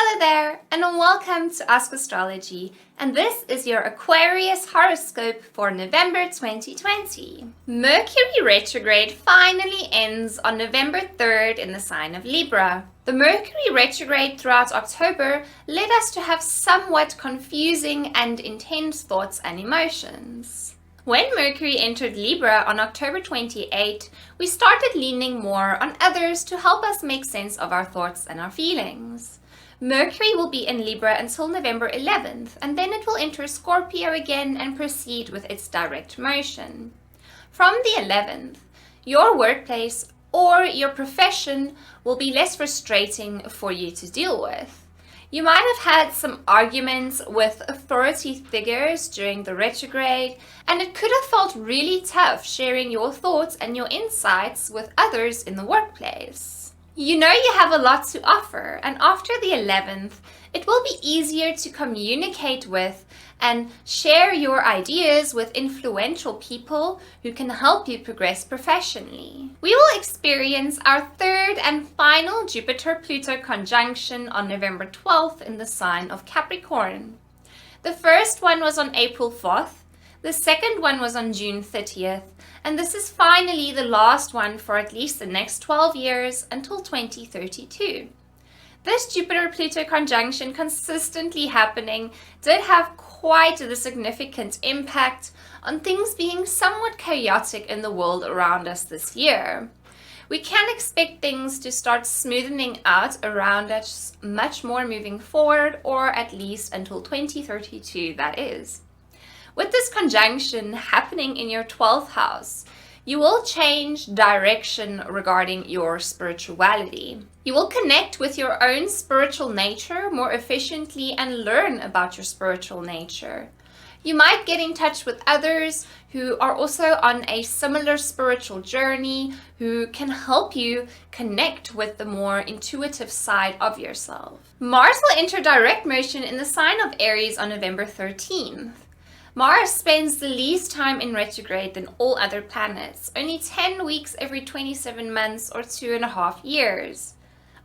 Hello there, and welcome to Ask Astrology, and this is your Aquarius horoscope for November 2020. Mercury retrograde finally ends on November 3rd in the sign of Libra. The Mercury retrograde throughout October led us to have somewhat confusing and intense thoughts and emotions. When Mercury entered Libra on October 28, we started leaning more on others to help us make sense of our thoughts and our feelings. Mercury will be in Libra until November 11th, and then it will enter Scorpio again and proceed with its direct motion. From the 11th, your workplace or your profession will be less frustrating for you to deal with. You might have had some arguments with authority figures during the retrograde, and it could have felt really tough sharing your thoughts and your insights with others in the workplace. You know you have a lot to offer, and after the 11th, it will be easier to communicate with and share your ideas with influential people who can help you progress professionally. We will experience our third and final Jupiter-Pluto conjunction on November 12th in the sign of Capricorn. The first one was on April 4th, the second one was on June 30th, and this is finally the last one for at least the next 12 years until 2032. This Jupiter-Pluto conjunction consistently happening did have quite a significant impact on things being somewhat chaotic in the world around us this year. We can expect things to start smoothing out around us much more moving forward, or at least until 2032, that is. With this conjunction happening in your 12th house, you will change direction regarding your spirituality. You will connect with your own spiritual nature more efficiently and learn about your spiritual nature. You might get in touch with others who are also on a similar spiritual journey, who can help you connect with the more intuitive side of yourself. Mars will enter direct motion in the sign of Aries on November 13th. Mars spends the least time in retrograde than all other planets, only 10 weeks every 27 months or 2.5 years.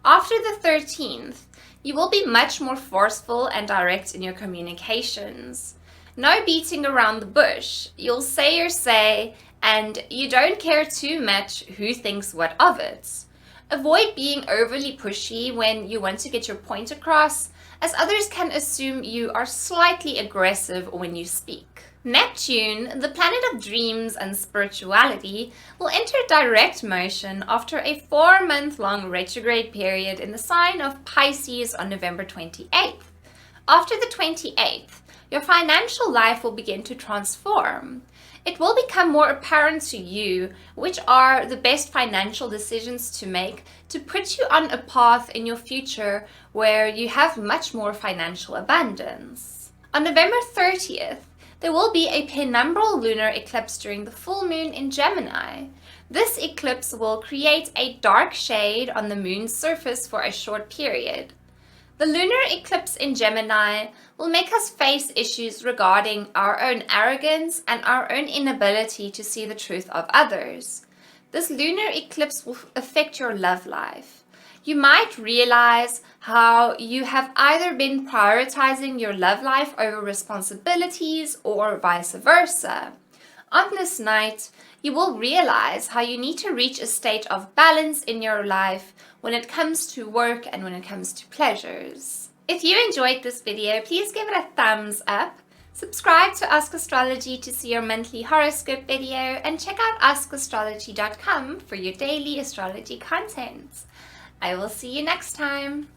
After the 13th, you will be much more forceful and direct in your communications. No beating around the bush. You'll say your say, and you don't care too much who thinks what of it. Avoid being overly pushy when you want to get your point across, as others can assume you are slightly aggressive when you speak. Neptune, the planet of dreams and spirituality, will enter direct motion after a 4-month-long retrograde period in the sign of Pisces on November 28th. After the 28th, your financial life will begin to transform. It will become more apparent to you which are the best financial decisions to make to put you on a path in your future where you have much more financial abundance. On November 30th, there will be a penumbral lunar eclipse during the full moon in Gemini. This eclipse will create a dark shade on the moon's surface for a short period. The lunar eclipse in Gemini will make us face issues regarding our own arrogance and our own inability to see the truth of others. This lunar eclipse will affect your love life. You might realize how you have either been prioritizing your love life over responsibilities or vice versa. On this night, you will realize how you need to reach a state of balance in your life when it comes to work and when it comes to pleasures. If you enjoyed this video, please give it a thumbs up. Subscribe to Ask Astrology to see your monthly horoscope video, and check out askastrology.com for your daily astrology content. I will see you next time.